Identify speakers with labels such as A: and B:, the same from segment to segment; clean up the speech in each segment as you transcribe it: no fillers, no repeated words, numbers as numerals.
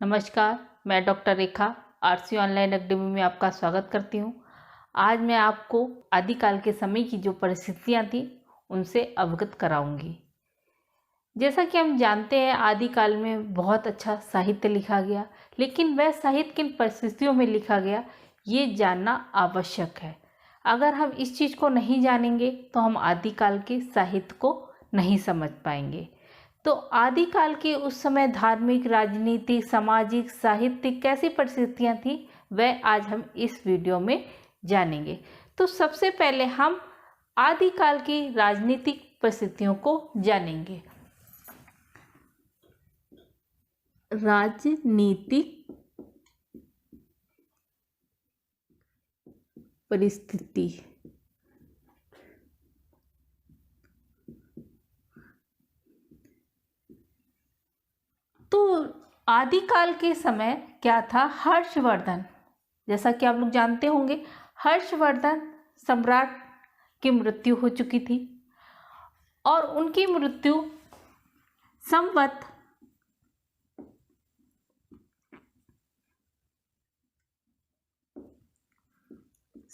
A: नमस्कार, मैं डॉक्टर रेखा RC online academy में आपका स्वागत करती हूँ। आज मैं आपको आदिकाल के समय की जो परिस्थितियाँ थी उनसे अवगत कराऊंगी। जैसा कि हम जानते हैं आदिकाल में बहुत अच्छा साहित्य लिखा गया, लेकिन वह साहित्य किन परिस्थितियों में लिखा गया ये जानना आवश्यक है। अगर हम इस चीज़ को नहीं जानेंगे तो हम आदिकाल के साहित्य को नहीं समझ पाएंगे। तो आदिकाल के उस समय धार्मिक, राजनीतिक, सामाजिक, साहित्यिक कैसी परिस्थितियाँ थी वह आज हम इस वीडियो में जानेंगे। तो सबसे पहले हम आदिकाल की राजनीतिक परिस्थितियों को जानेंगे। राजनीतिक परिस्थिति तो आदिकाल के समय क्या था, हर्षवर्धन, जैसा कि आप लोग जानते होंगे हर्षवर्धन सम्राट की मृत्यु हो चुकी थी और उनकी मृत्यु संवत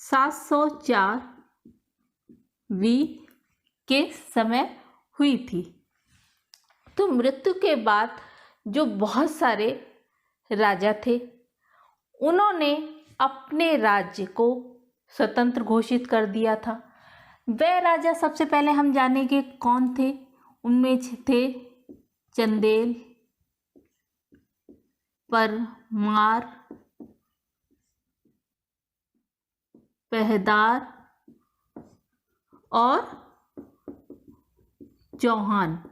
A: 704 के समय हुई थी। तो मृत्यु के बाद जो बहुत सारे राजा थे उन्होंने अपने राज्य को स्वतंत्र घोषित कर दिया था। वह राजा सबसे पहले हम जानेंगे कौन थे। उनमें थे चंदेल, परमार, पहदार और चौहान।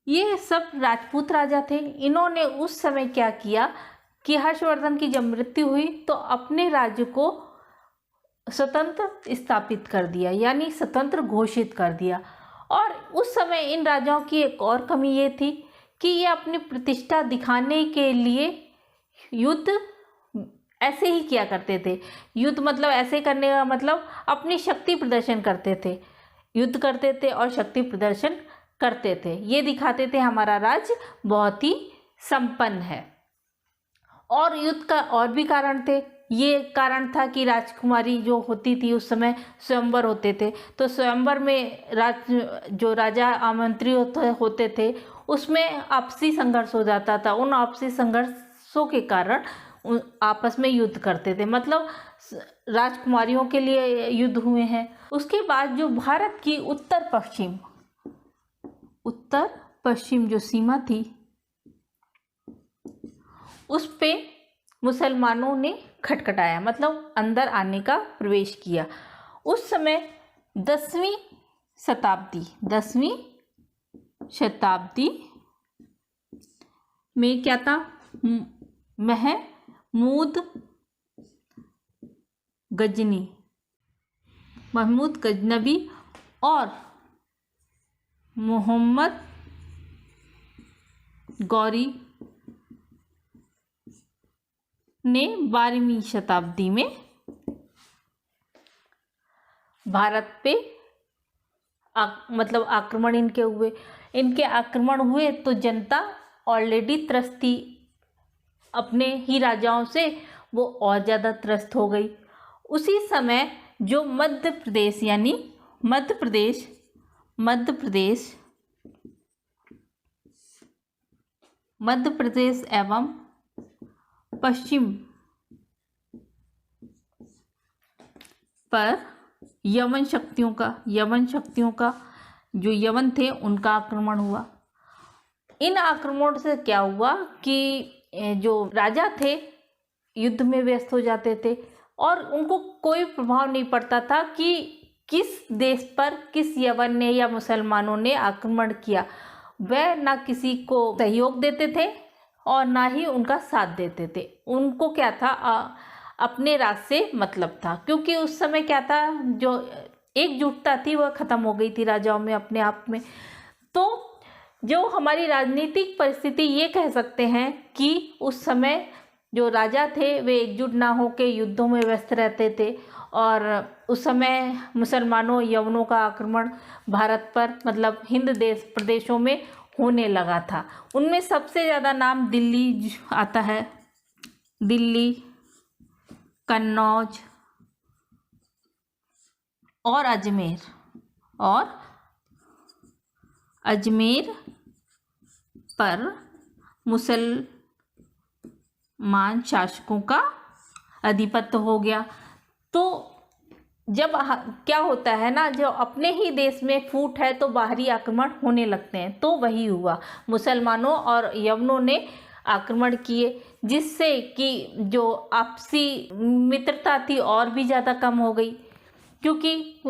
A: ये सब राजपूत राजा थे। इन्होंने उस समय क्या किया कि हर्षवर्धन की जब मृत्यु हुई तो अपने राज्य को स्वतंत्र स्थापित कर दिया, यानी स्वतंत्र घोषित कर दिया। और उस समय इन राजाओं की एक और कमी ये थी कि ये अपनी प्रतिष्ठा दिखाने के लिए युद्ध ऐसे ही किया करते थे। युद्ध मतलब ऐसे करने का मतलब अपनी शक्ति प्रदर्शन करते थे, युद्ध करते थे और शक्ति प्रदर्शन करते थे। ये दिखाते थे हमारा राज्य बहुत ही संपन्न है। और युद्ध का और भी कारण थे। ये कारण था कि राजकुमारी जो होती थी उस समय स्वयंवर होते थे, तो स्वयंवर में जो राजा आमंत्रित होते थे उसमें आपसी संघर्ष हो जाता था। उन आपसी संघर्षों के कारण आपस में युद्ध करते थे, मतलब राजकुमारियों के लिए युद्ध हुए हैं। उसके बाद जो भारत की उत्तर पश्चिम जो सीमा थी उस पे मुसलमानों ने खटखटाया, मतलब अंदर आने का प्रवेश किया। उस समय 10वीं शताब्दी में क्या था, महमूद गजनवी और मोहम्मद गौरी ने 12वीं शताब्दी में भारत पे मतलब आक्रमण इनके आक्रमण हुए तो जनता ऑलरेडी त्रस्त थी अपने ही राजाओं से, वो और ज़्यादा त्रस्त हो गई। उसी समय जो मध्य प्रदेश एवं पश्चिम पर यवन शक्तियों का जो यवन थे उनका आक्रमण हुआ। इन आक्रमण से क्या हुआ कि जो राजा थे युद्ध में व्यस्त हो जाते थे और उनको कोई प्रभाव नहीं पड़ता था कि किस देश पर किस यवन ने या मुसलमानों ने आक्रमण किया। वह ना किसी को सहयोग देते थे और ना ही उनका साथ देते थे। उनको क्या था, अपने राज से मतलब था, क्योंकि उस समय क्या था, जो एकजुटता थी वह खत्म हो गई थी राजाओं में अपने आप में। तो जो हमारी राजनीतिक परिस्थिति ये कह सकते हैं कि उस समय जो राजा थे वे एकजुट ना होकर युद्धों में व्यस्त रहते थे और उस समय मुसलमानों यवनों का आक्रमण भारत पर मतलब हिंद देश प्रदेशों में होने लगा था। उनमें सबसे ज़्यादा नाम दिल्ली आता है, दिल्ली, कन्नौज और अजमेर पर मुसलमान शासकों का आधिपत्य हो गया। तो जब क्या होता है ना, जो अपने ही देश में फूट है तो बाहरी आक्रमण होने लगते हैं। तो वही हुआ, मुसलमानों और यवनों ने आक्रमण किए, जिससे कि जो आपसी मित्रता थी और भी ज़्यादा कम हो गई, क्योंकि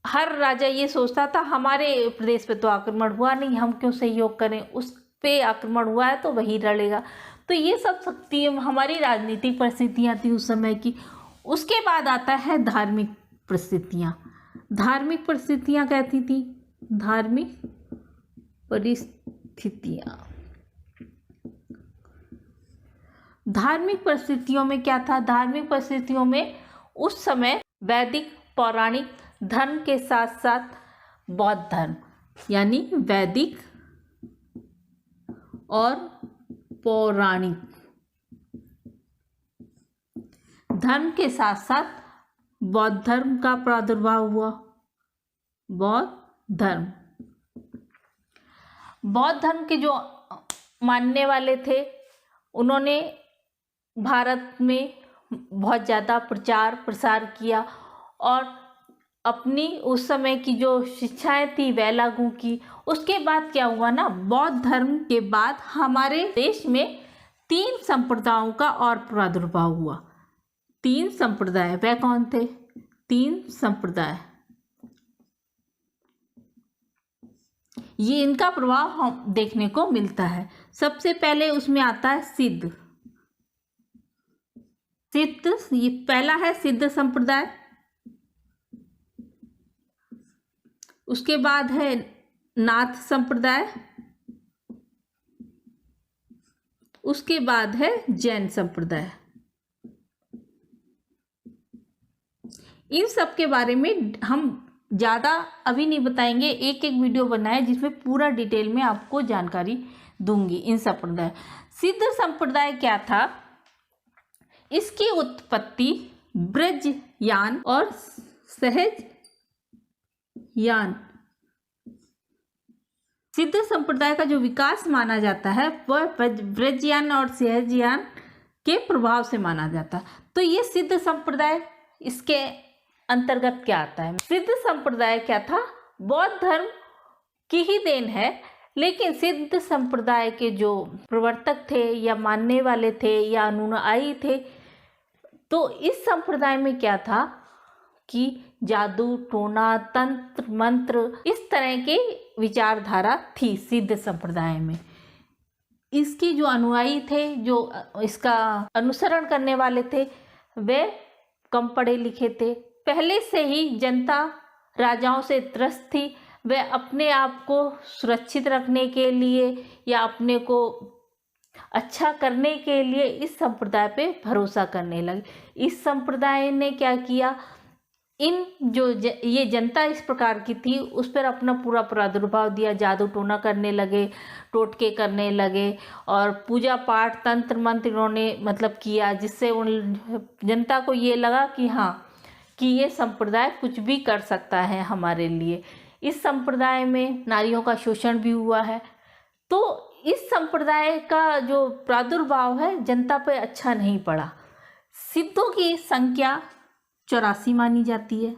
A: हर राजा ये सोचता था हमारे प्रदेश पे तो आक्रमण हुआ नहीं, हम क्यों सहयोग करें, उस पे आक्रमण हुआ है तो वही लड़ेगा। तो ये सब शक्ति हमारी राजनीतिक परिस्थितियाँ थी उस समय की। उसके बाद आता है धार्मिक परिस्थितियाँ। धार्मिक परिस्थितियाँ कहती थी, धार्मिक परिस्थितियाँ, धार्मिक परिस्थितियों में क्या था? धार्मिक परिस्थितियों में उस समय वैदिक पौराणिक धर्म के साथ साथ बौद्ध धर्म, यानी वैदिक और पौराणिक धर्म के साथ साथ बौद्ध धर्म का प्रादुर्भाव हुआ। बौद्ध धर्म के जो मानने वाले थे, उन्होंने भारत में बहुत ज़्यादा प्रचार प्रसार किया और अपनी उस समय की जो शिक्षाएं थी वह लागू की। उसके बाद क्या हुआ ना, बौद्ध धर्म के बाद हमारे देश में 3 संप्रदायों का और प्रादुर्भाव हुआ। 3 संप्रदाय, वह कौन थे? 3 संप्रदाय, ये इनका प्रभाव हम देखने को मिलता है। सबसे पहले उसमें आता है सिद्ध, ये पहला है सिद्ध संप्रदाय। उसके बाद है नाथ संप्रदाय, उसके बाद है जैन संप्रदाय। इन सब के बारे में हम ज़्यादा अभी नहीं बताएंगे, एक एक वीडियो बनाए जिसमें पूरा डिटेल में आपको जानकारी दूंगी इन संप्रदाय। सिद्ध संप्रदाय क्या था? इसकी उत्पत्ति ब्रजयान और सहजयान, सिद्ध संप्रदाय का जो विकास माना जाता है वह ब्रजयान और सहजयान के प्रभाव से माना जाता है। तो ये सिद्ध संप्रदाय, इसके अंतर्गत क्या आता है? सिद्ध संप्रदाय क्या था? बौद्ध धर्म की ही देन है, लेकिन सिद्ध संप्रदाय के जो प्रवर्तक थे या मानने वाले थे या अनुयायी थे, तो इस संप्रदाय में क्या था कि जादू टोना तंत्र मंत्र इस तरह के विचारधारा थी सिद्ध संप्रदाय में। इसकी जो अनुयायी थे, जो इसका अनुसरण करने वाले थे, वे कम पढ़े लिखे थे। पहले से ही जनता राजाओं से त्रस्त थी। वे अपने आप को सुरक्षित रखने के लिए या अपने को अच्छा करने के लिए इस संप्रदाय पे भरोसा करने लगे। इस संप्रदाय ने क्या किया, इन जो ये जनता इस प्रकार की थी उस पर अपना पूरा प्रादुर्भाव दिया। जादू टोना करने लगे, टोटके करने लगे और पूजा पाठ तंत्र मंत्र इन्होंने मतलब किया, जिससे उन जनता को ये लगा कि हाँ, कि ये संप्रदाय कुछ भी कर सकता है हमारे लिए। इस संप्रदाय में नारियों का शोषण भी हुआ है। तो इस संप्रदाय का जो प्रादुर्भाव है जनता पे अच्छा नहीं पड़ा। सिद्धों की संख्या 84 मानी जाती है।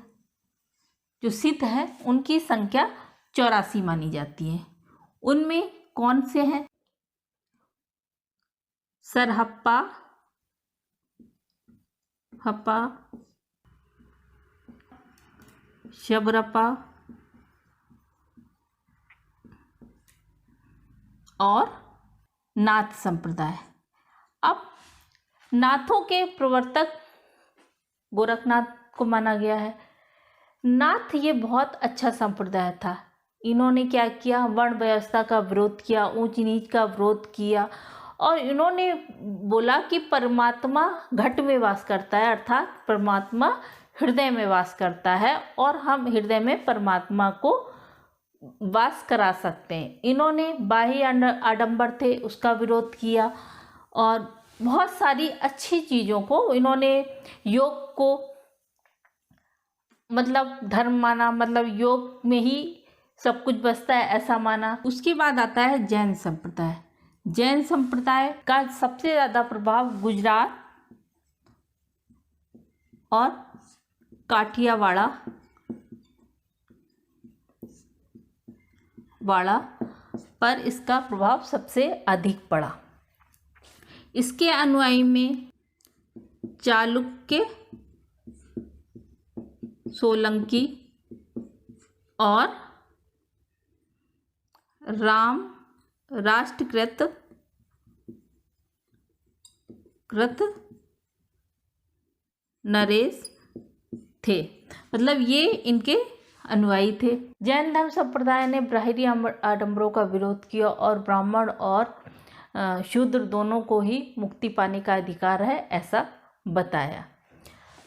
A: जो सिद्ध है उनकी संख्या 84 मानी जाती है। उनमें कौन से हैं? सरहप्पा, शबरपा और नाथ संप्रदाय। अब नाथों के प्रवर्तक गोरखनाथ को माना गया है। नाथ ये बहुत अच्छा संप्रदाय था। इन्होंने क्या किया, वर्ण व्यवस्था का विरोध किया, ऊंच नीच का विरोध किया और इन्होंने बोला कि परमात्मा घट में वास करता है, अर्थात परमात्मा हृदय में वास करता है और हम हृदय में परमात्मा को वास करा सकते हैं। इन्होंने बाह्य आडंबर थे उसका विरोध किया और बहुत सारी अच्छी चीज़ों को इन्होंने, योग को मतलब धर्म माना, मतलब योग में ही सब कुछ बसता है ऐसा माना। उसके बाद आता है जैन संप्रदाय। जैन संप्रदाय का सबसे ज़्यादा प्रभाव गुजरात और काठियावाड़ पर इसका प्रभाव सबसे अधिक पड़ा। इसके अनुयायी में चालुक्य, सोलंकी और राष्ट्रकृत नरेश थे, मतलब ये इनके अनुयायी थे। जैन धर्म संप्रदाय ने बाहरी आडंबरों का विरोध किया और ब्राह्मण और शूद्र दोनों को ही मुक्ति पाने का अधिकार है ऐसा बताया।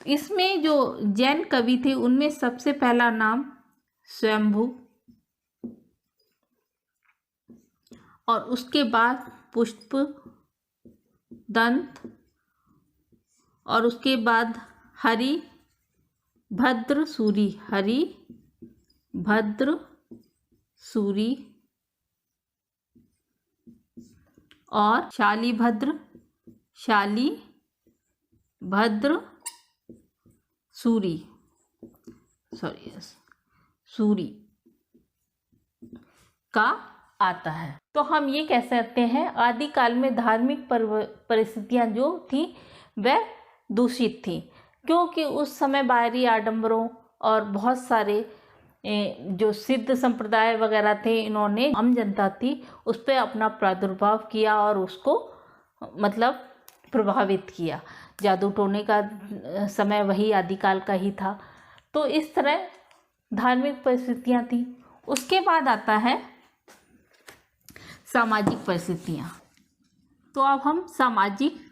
A: इसमें जो जैन कवि थे उनमें सबसे पहला नाम स्वयंभू और उसके बाद पुष्प दंत और उसके बाद हरिभद्र सूरी और शालिभद्र सूरी का आता है। तो हम ये कह सकते हैं आदिकाल में धार्मिक परिस्थितियां जो थी वह दूषित थी, क्योंकि उस समय बाहरी आडंबरों और बहुत सारे जो सिद्ध संप्रदाय वगैरह थे, इन्होंने आम जनता थी उस पर अपना प्रादुर्भाव किया और उसको मतलब प्रभावित किया। जादू टोने का समय वही आदिकाल का ही था। तो इस तरह धार्मिक परिस्थितियां थी। उसके बाद आता है सामाजिक परिस्थितियां। तो अब हम सामाजिक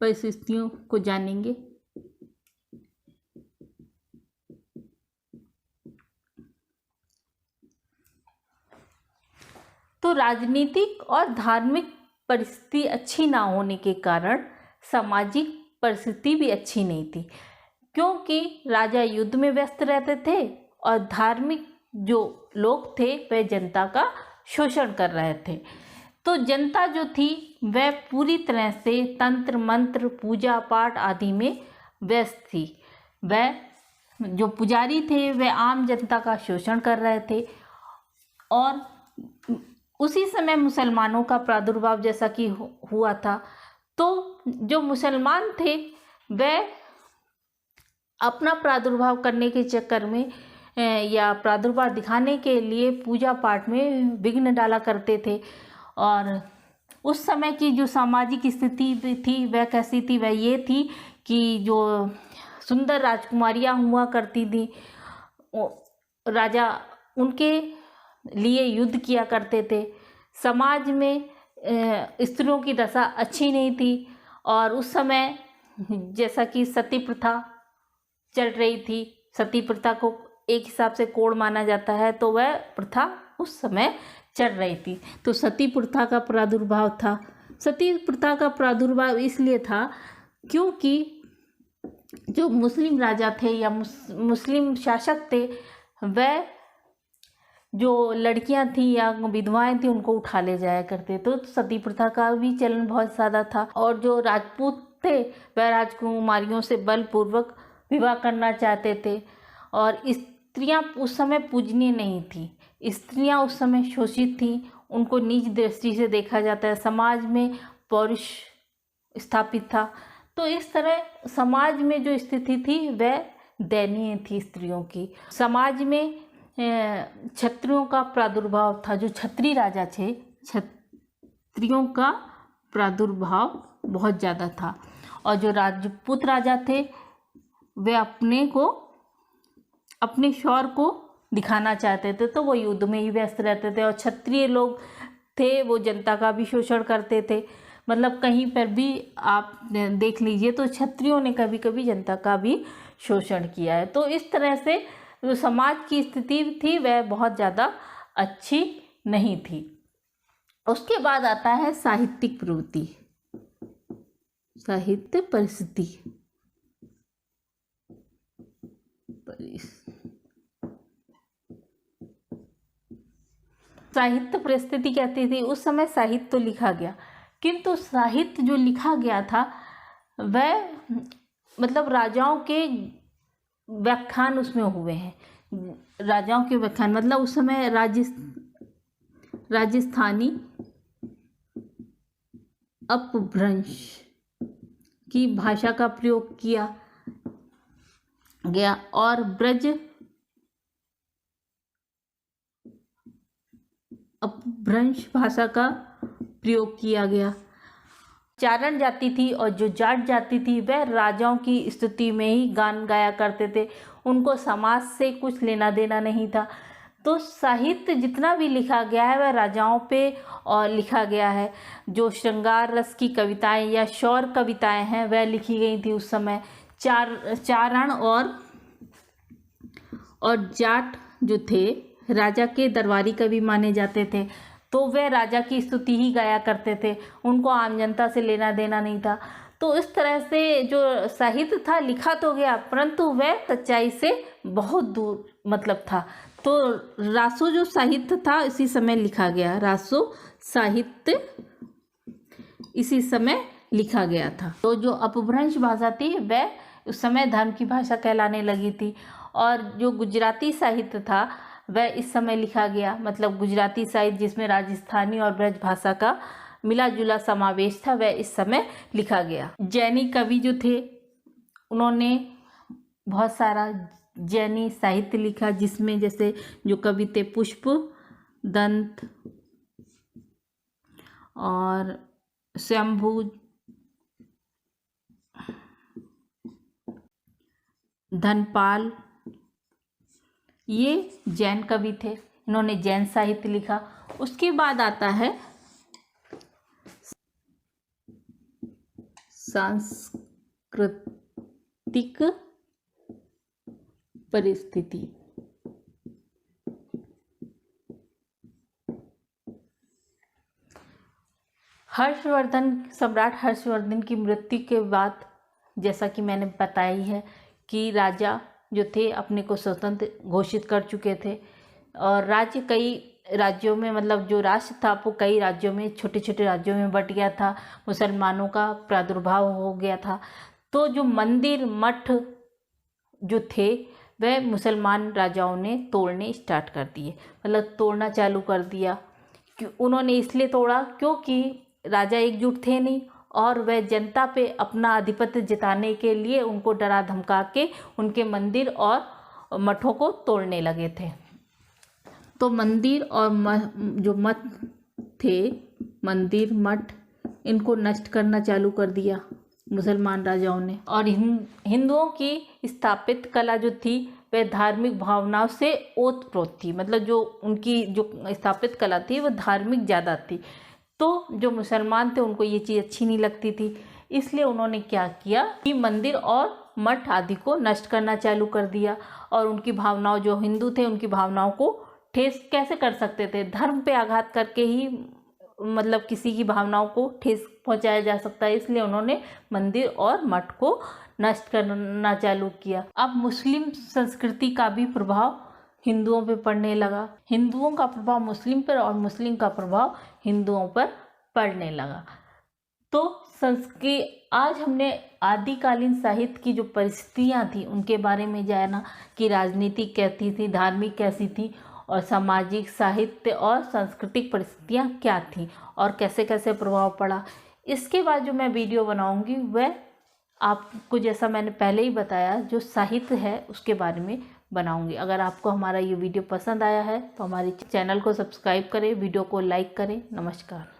A: परिस्थितियों को जानेंगे। तो राजनीतिक और धार्मिक परिस्थिति अच्छी ना होने के कारण सामाजिक परिस्थिति भी अच्छी नहीं थी, क्योंकि राजा युद्ध में व्यस्त रहते थे और धार्मिक जो लोग थे वह जनता का शोषण कर रहे थे। तो जनता जो थी वह पूरी तरह से तंत्र मंत्र पूजा पाठ आदि में व्यस्त थी। वह जो पुजारी थे वह आम जनता का शोषण कर रहे थे और उसी समय मुसलमानों का प्रादुर्भाव जैसा कि हुआ था। तो जो मुसलमान थे वह अपना प्रादुर्भाव करने के चक्कर में या प्रादुर्भाव दिखाने के लिए पूजा पाठ में विघ्न डाला करते थे। और उस समय की जो सामाजिक स्थिति थी वह कैसी थी? वह ये थी कि जो सुंदर राजकुमारियाँ हुआ करती थी, राजा उनके लिए युद्ध किया करते थे। समाज में स्त्रियों की दशा अच्छी नहीं थी और उस समय जैसा कि सती प्रथा चल रही थी, सती प्रथा को एक हिसाब से कोढ़ माना जाता है, तो वह प्रथा उस समय चल रही थी। तो सती प्रथा का प्रादुर्भाव था। सती प्रथा का प्रादुर्भाव इसलिए था क्योंकि जो मुस्लिम राजा थे या मुस्लिम शासक थे वह जो लड़कियां थी या विधवाएं थी उनको उठा ले जाया करते। तो सती प्रथा का भी चलन बहुत ज़्यादा था और जो राजपूत थे वह राजकुमारियों से बलपूर्वक विवाह करना चाहते थे और स्त्रियां उस समय पूजनीय नहीं थी। स्त्रियां उस समय शोषित थी, उनको नीच दृष्टि से देखा जाता है, समाज में पौरुष स्थापित था। तो इस तरह समाज में जो स्थिति थी वह दयनीय थी स्त्रियों की। समाज में क्षत्रियों का प्रादुर्भाव था। जो क्षत्रिय राजा थे, क्षत्रियों का प्रादुर्भाव बहुत ज़्यादा था और जो राजपूत राजा थे वे अपने शौर्य को दिखाना चाहते थे, तो वो युद्ध में ही व्यस्त रहते थे। और क्षत्रिय लोग थे वो जनता का भी शोषण करते थे। मतलब कहीं पर भी आप देख लीजिए तो क्षत्रियों ने कभी कभी जनता का भी शोषण किया है। तो इस तरह से जो समाज की स्थिति थी वह बहुत ज़्यादा अच्छी नहीं थी। उसके बाद आता है साहित्यिक प्रवृत्ति, साहित्य परिस्थिति। साहित्य परिस्थिति कहती थी उस समय साहित्य तो लिखा गया, किंतु साहित्य जो लिखा गया था वह मतलब राजाओं के व्याख्यान उसमें हुए हैं। राजाओं के व्याख्यान मतलब उस समय राजस्थानी अपभ्रंश की भाषा का प्रयोग किया गया और ब्रज अपभ्रंश भाषा का प्रयोग किया गया। चारण जाति थी और जो जाट जाति थी वह राजाओं की स्तुति में ही गान गाया करते थे, उनको समाज से कुछ लेना देना नहीं था। तो साहित्य जितना भी लिखा गया है वह राजाओं पे और लिखा गया है। जो श्रृंगार रस की कविताएं या शौर्य कविताएं हैं वह लिखी गई थी उस समय। चारण और जाट जो थे राजा के दरबारी कवि माने जाते थे, तो वे राजा की स्तुति ही गाया करते थे, उनको आम जनता से लेना देना नहीं था। तो इस तरह से जो साहित्य था लिखा तो गया परंतु वह सच्चाई से बहुत दूर मतलब था। तो रासो जो साहित्य था इसी समय लिखा गया, रासो साहित्य इसी समय लिखा गया था। तो जो अपभ्रंश भाषा थी वह उस समय धर्म की भाषा कहलाने लगी थी और जो गुजराती साहित्य था वह इस समय लिखा गया, मतलब गुजराती साहित्य जिसमें राजस्थानी और ब्रज भाषा का मिला जुला समावेश था वह इस समय लिखा गया। जैनी कवि जो थे उन्होंने बहुत सारा जैनी साहित्य लिखा, जिसमें जैसे जो कवि थे पुष्प दंत और शंभु धनपाल, ये जैन कवि थे, इन्होंने जैन साहित्य लिखा। उसके बाद आता है सांस्कृतिक परिस्थिति। सम्राट हर्षवर्धन की मृत्यु के बाद जैसा कि मैंने बताई है कि राजा जो थे अपने को स्वतंत्र घोषित कर चुके थे और राज्य कई राज्यों में मतलब जो राष्ट्र था वो कई राज्यों में छोटे छोटे राज्यों में बट गया था, मुसलमानों का प्रादुर्भाव हो गया था। तो जो मंदिर मठ जो थे वह मुसलमान राजाओं ने तोड़ने स्टार्ट कर दिए, मतलब तोड़ना चालू कर दिया। उन्होंने इसलिए तोड़ा क्योंकि राजा एकजुट थे नहीं और वह जनता पे अपना आधिपत्य जताने के लिए उनको डरा धमका के उनके मंदिर और मठों को तोड़ने लगे थे। तो मंदिर और जो मठ थे, मंदिर मठ, इनको नष्ट करना चालू कर दिया मुसलमान राजाओं ने। और हिंदुओं की स्थापित कला जो थी वह धार्मिक भावनाओं से ओतप्रोत थी, मतलब जो उनकी जो स्थापित कला थी वह धार्मिक ज़्यादा थी। तो जो मुसलमान थे उनको ये चीज़ अच्छी नहीं लगती थी, इसलिए उन्होंने क्या किया कि मंदिर और मठ आदि को नष्ट करना चालू कर दिया। और उनकी भावनाओं, जो हिंदू थे उनकी भावनाओं को ठेस कैसे कर सकते थे, धर्म पे आघात करके ही मतलब किसी की भावनाओं को ठेस पहुंचाया जा सकता है, इसलिए उन्होंने मंदिर और मठ को नष्ट करना चालू किया। अब मुस्लिम संस्कृति का भी प्रभाव हिंदुओं पे पड़ने लगा, हिंदुओं का प्रभाव मुस्लिम पर और मुस्लिम का प्रभाव हिंदुओं पर पड़ने लगा। तो आज हमने आदिकालीन साहित्य की जो परिस्थितियाँ थी उनके बारे में जाना कि राजनीति कैसी थी, धार्मिक कैसी थी और सामाजिक, साहित्य और सांस्कृतिक परिस्थितियाँ क्या थी और कैसे कैसे प्रभाव पड़ा। इसके बाद जो मैं वीडियो बनाऊंगी वह आपको, जैसा मैंने पहले ही बताया, जो साहित्य है उसके बारे में बनाऊंगी। अगर आपको हमारा ये वीडियो पसंद आया है तो हमारे चैनल को सब्सक्राइब करें, वीडियो को लाइक करें। नमस्कार।